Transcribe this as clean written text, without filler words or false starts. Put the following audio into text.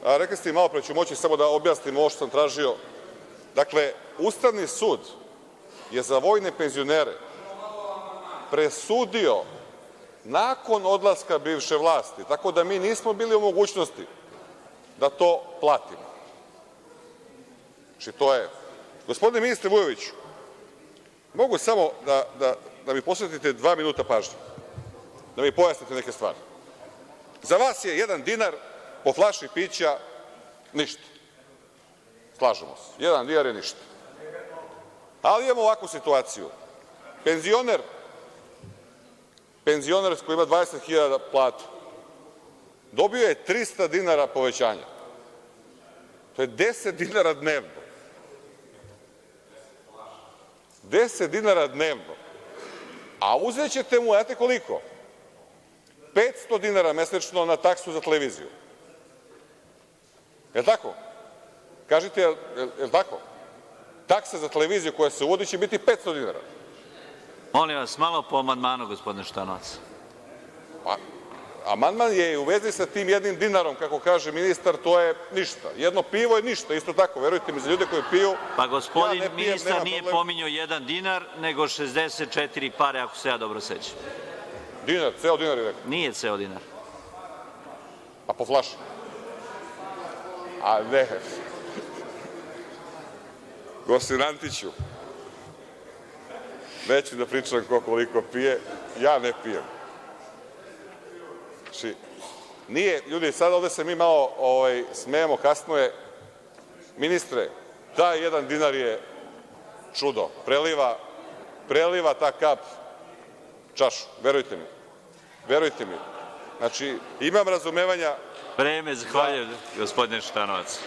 rekli ste i malo pre, ću moći samo da objasnim ovo što sam tražio. Dakle, Ustavni sud je za vojne penzionere presudio nakon odlaska bivše vlasti, tako da mi nismo bili u mogućnosti da to platimo. Znači, to je. Gospodine ministre Vujoviću, mogu samo da mi posvetite 2 minuta pažnje, da mi pojasnite neke stvari. Za vas je 1 dinar po flaši pića ništa. Slažemo se. 1 dinar je ništa. Ali imamo ovakvu situaciju. Penzioner koji ima 20.000 platu dobio je 300 dinara povećanja. To je 10 dinara dnevno. 10 dinara dnevno. A uzećete mu, znate koliko? 500 dinara mesečno na taksu za televiziju. Je li tako? Kažite, je li tako? Taksa za televiziju koja se uvodi će biti 500 dinara. Molim vas, malo po amandmanu, gospodine Šutanovac. Amandman je u vezi sa tim 1 dinarom, kako kaže ministar, to je ništa. 1 pivo je ništa, isto tako. Verujte mi, za ljude koji piju... Pa gospodin ministar nije pominjao 1 dinar, nego 64 pare, ako se ja dobro sećam. Dinar, ceo dinar je rekao. Nije ceo dinar. A po flaši? A ne. Gospodin Antiću, neću da pričam ko koliko pije, ja ne pijem. Znači, nije, ljudi, sad ovde se mi malo smejemo, kasno je. Ministre, taj 1 dinar je čudo. Preliva ta kap čašu, verujte mi. Verujte mi. Znači, imam razumevanja... Vreme, zahvaljujem, gospodine Šutanovac.